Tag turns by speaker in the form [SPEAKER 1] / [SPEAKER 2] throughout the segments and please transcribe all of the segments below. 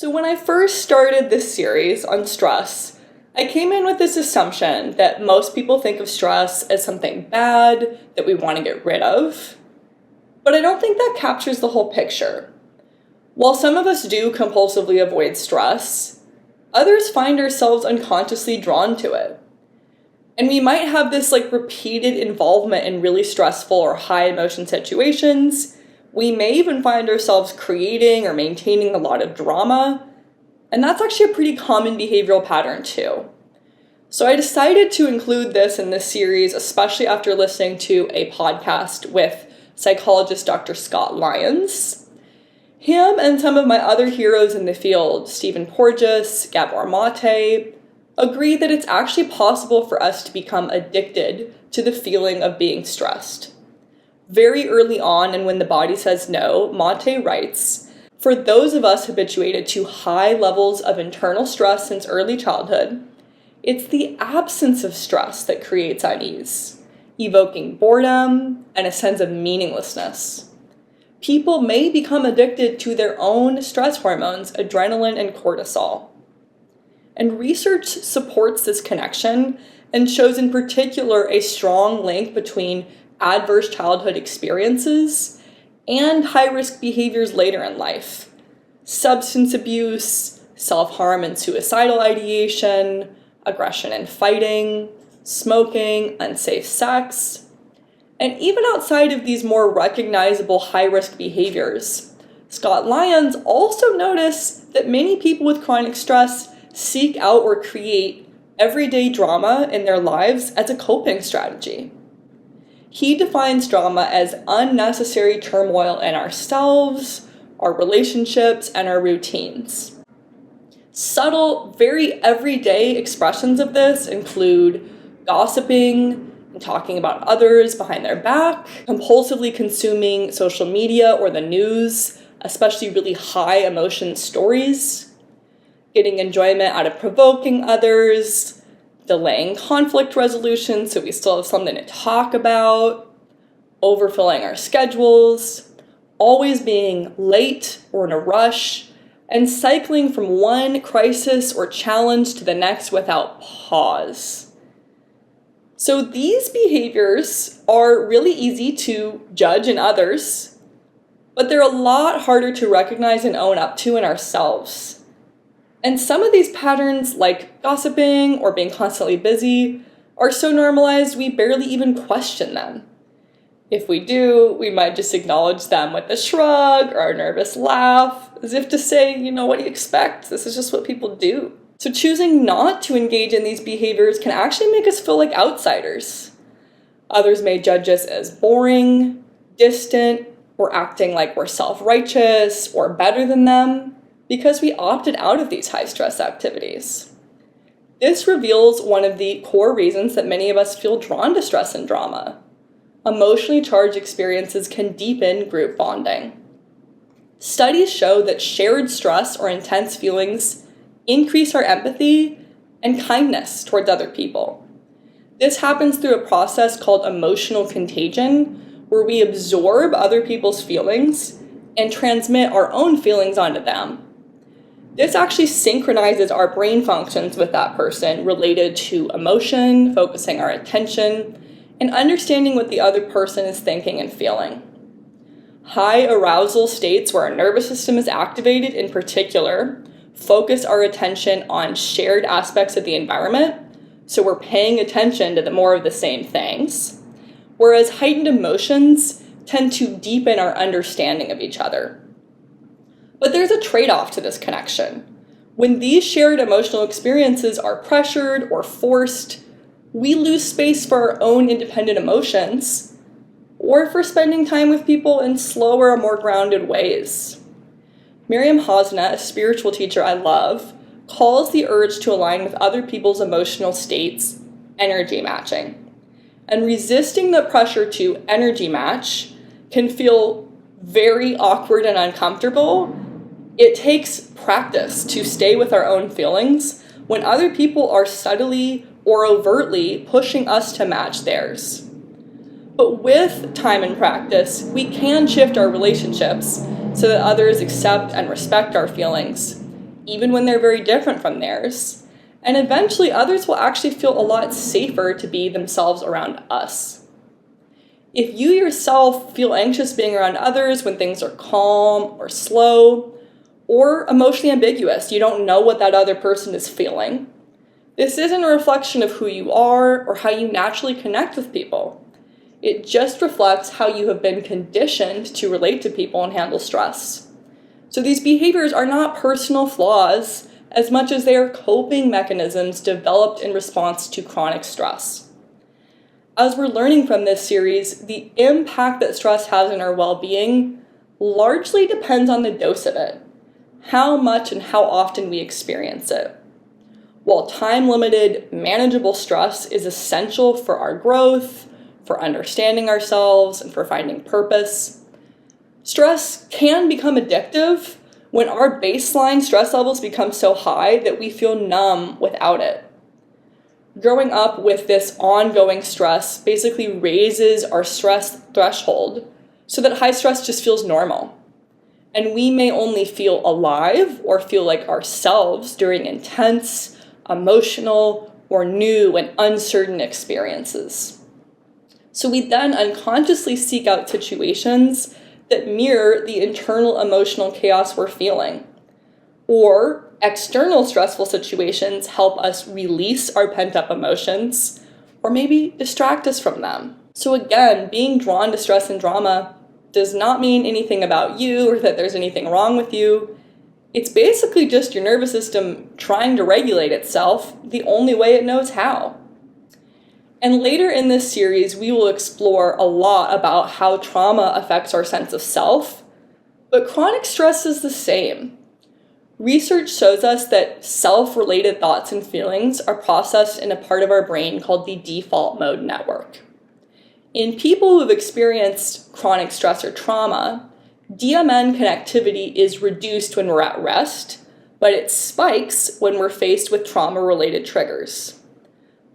[SPEAKER 1] So when I first started this series on stress, I came in with this assumption that most people think of stress as something bad that we want to get rid of. But I don't think that captures the whole picture. While some of us do compulsively avoid stress, others find ourselves unconsciously drawn to it. And we might have this repeated involvement in really stressful or high emotion situations. We may even find ourselves creating or maintaining a lot of drama, and that's actually a pretty common behavioral pattern too. So I decided to include this in this series, especially after listening to a podcast with psychologist Dr. Scott Lyons. Him and some of my other heroes in the field, Stephen Porges, Gabor Mate, agree that it's actually possible for us to become addicted to the feeling of being stressed. Very early on, and when the body says no, Mate writes, for those of us habituated to high levels of internal stress since early childhood, it's the absence of stress that creates unease, evoking boredom and a sense of meaninglessness. People may become addicted to their own stress hormones, adrenaline and cortisol. And research supports this connection and shows in particular a strong link between adverse childhood experiences and high-risk behaviors later in life. Substance abuse, self-harm and suicidal ideation, aggression and fighting, smoking, unsafe sex. And even outside of these more recognizable high-risk behaviors, Scott Lyons also noticed that many people with chronic stress seek out or create everyday drama in their lives as a coping strategy. He defines drama as unnecessary turmoil in ourselves, our relationships, and our routines. Subtle, very everyday expressions of this include gossiping and talking about others behind their back, compulsively consuming social media or the news, especially really high emotion stories, getting enjoyment out of provoking others, delaying conflict resolution so we still have something to talk about, overfilling our schedules, always being late or in a rush, and cycling from one crisis or challenge to the next without pause. So these behaviors are really easy to judge in others, but they're a lot harder to recognize and own up to in ourselves. And some of these patterns, like gossiping or being constantly busy, are so normalized we barely even question them. If we do, we might just acknowledge them with a shrug or a nervous laugh, as if to say, what do you expect? This is just what people do. So choosing not to engage in these behaviors can actually make us feel like outsiders. Others may judge us as boring, distant, or acting like we're self-righteous or better than them, because we opted out of these high-stress activities. This reveals one of the core reasons that many of us feel drawn to stress and drama. Emotionally charged experiences can deepen group bonding. Studies show that shared stress or intense feelings increase our empathy and kindness towards other people. This happens through a process called emotional contagion, where we absorb other people's feelings and transmit our own feelings onto them. This actually synchronizes our brain functions with that person related to emotion, focusing our attention, and understanding what the other person is thinking and feeling. High arousal states where our nervous system is activated in particular focus our attention on shared aspects of the environment, so we're paying attention to the more of the same things, whereas heightened emotions tend to deepen our understanding of each other. But there's a trade-off to this connection. When these shared emotional experiences are pressured or forced, we lose space for our own independent emotions, or for spending time with people in slower, more grounded ways. Miriam Hosna, a spiritual teacher I love, calls the urge to align with other people's emotional states energy matching. And resisting the pressure to energy match can feel very awkward and uncomfortable. It takes practice to stay with our own feelings when other people are subtly or overtly pushing us to match theirs. But with time and practice, we can shift our relationships so that others accept and respect our feelings, even when they're very different from theirs. And eventually, others will actually feel a lot safer to be themselves around us. If you yourself feel anxious being around others when things are calm or slow, or emotionally ambiguous, you don't know what that other person is feeling, this isn't a reflection of who you are or how you naturally connect with people. It just reflects how you have been conditioned to relate to people and handle stress. So these behaviors are not personal flaws as much as they are coping mechanisms developed in response to chronic stress. As we're learning from this series, the impact that stress has on our well-being largely depends on the dose of it, how much and how often we experience it. While time-limited, manageable stress is essential for our growth, for understanding ourselves, and for finding purpose, stress can become addictive when our baseline stress levels become so high that we feel numb without it. Growing up with this ongoing stress basically raises our stress threshold so that high stress just feels normal. And we may only feel alive or feel like ourselves during intense, emotional, or new and uncertain experiences. So we then unconsciously seek out situations that mirror the internal emotional chaos we're feeling. Or external stressful situations help us release our pent-up emotions, or maybe distract us from them. So again, being drawn to stress and drama does not mean anything about you or that there's anything wrong with you. It's basically just your nervous system trying to regulate itself the only way it knows how. And later in this series, we will explore a lot about how trauma affects our sense of self, but chronic stress is the same. Research shows us that self-related thoughts and feelings are processed in a part of our brain called the default mode network. In people who have experienced chronic stress or trauma, DMN connectivity is reduced when we're at rest, but it spikes when we're faced with trauma-related triggers.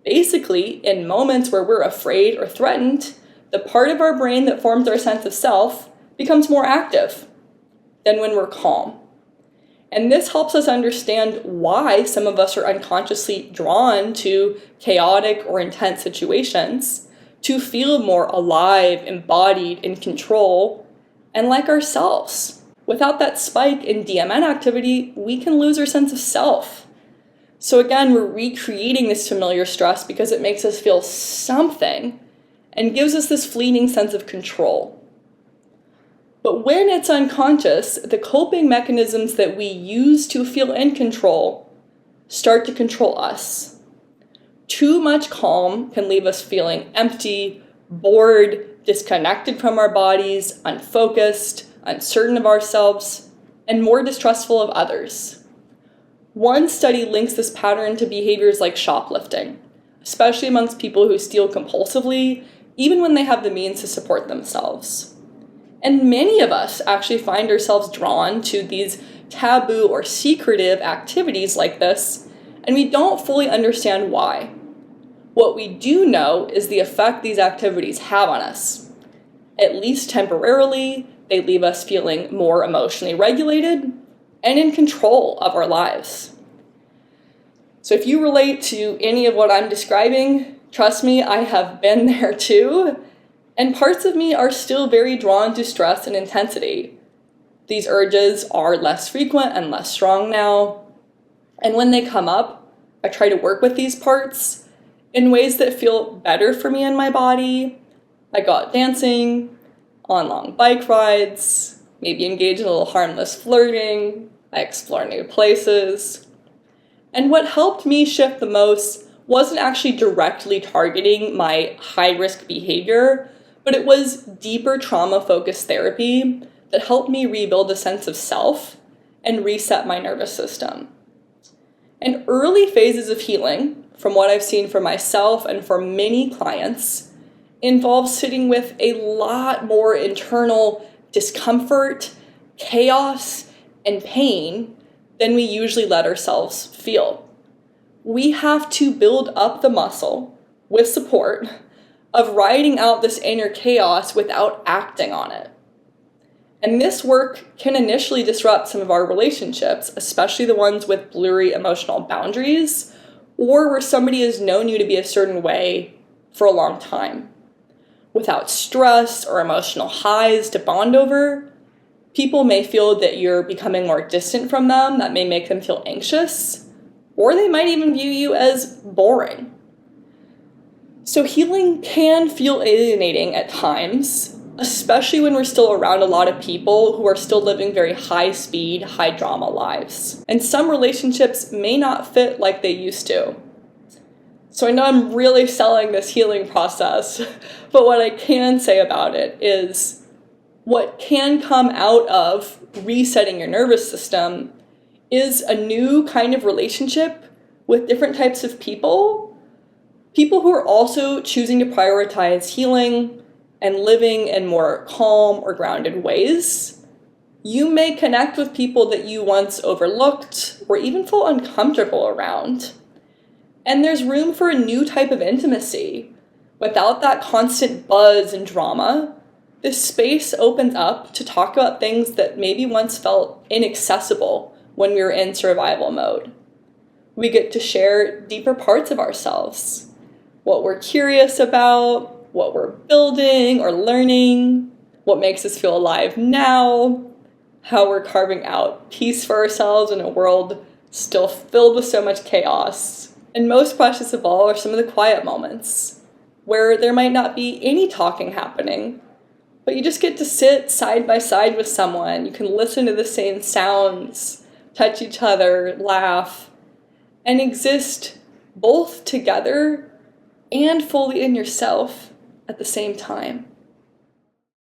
[SPEAKER 1] Basically, in moments where we're afraid or threatened, the part of our brain that forms our sense of self becomes more active than when we're calm. And this helps us understand why some of us are unconsciously drawn to chaotic or intense situations, to feel more alive, embodied, in control, and like ourselves. Without that spike in DMN activity, we can lose our sense of self. So again, we're recreating this familiar stress because it makes us feel something and gives us this fleeting sense of control. But when it's unconscious, the coping mechanisms that we use to feel in control start to control us. Too much calm can leave us feeling empty, bored, disconnected from our bodies, unfocused, uncertain of ourselves, and more distrustful of others. One study links this pattern to behaviors like shoplifting, especially amongst people who steal compulsively, even when they have the means to support themselves. And many of us actually find ourselves drawn to these taboo or secretive activities like this, and we don't fully understand why. What we do know is the effect these activities have on us. At least temporarily, they leave us feeling more emotionally regulated and in control of our lives. So if you relate to any of what I'm describing, trust me, I have been there too, and parts of me are still very drawn to stress and intensity. These urges are less frequent and less strong now, and when they come up, I try to work with these parts in ways that feel better for me and my body. I go out dancing, on long bike rides, maybe engage in a little harmless flirting, I explore new places. And what helped me shift the most wasn't actually directly targeting my high-risk behavior, but it was deeper trauma-focused therapy that helped me rebuild a sense of self and reset my nervous system. And early phases of healing, from what I've seen for myself and for many clients, involve sitting with a lot more internal discomfort, chaos, and pain than we usually let ourselves feel. We have to build up the muscle with support of riding out this inner chaos without acting on it. And this work can initially disrupt some of our relationships, especially the ones with blurry emotional boundaries, or where somebody has known you to be a certain way for a long time. Without stress or emotional highs to bond over, people may feel that you're becoming more distant from them. That may make them feel anxious, or they might even view you as boring. So healing can feel alienating at times, especially when we're still around a lot of people who are still living very high-speed, high-drama lives. And some relationships may not fit like they used to. So I know I'm really selling this healing process, but what I can say about it is what can come out of resetting your nervous system is a new kind of relationship with different types of people who are also choosing to prioritize healing and living in more calm or grounded ways. You may connect with people that you once overlooked or even felt uncomfortable around. And there's room for a new type of intimacy. Without that constant buzz and drama, this space opens up to talk about things that maybe once felt inaccessible when we were in survival mode. We get to share deeper parts of ourselves, what we're curious about, what we're building or learning, what makes us feel alive now, how we're carving out peace for ourselves in a world still filled with so much chaos. And most precious of all are some of the quiet moments, where there might not be any talking happening, but you just get to sit side by side with someone. You can listen to the same sounds, touch each other, laugh, and exist both together and fully in yourself at the same time.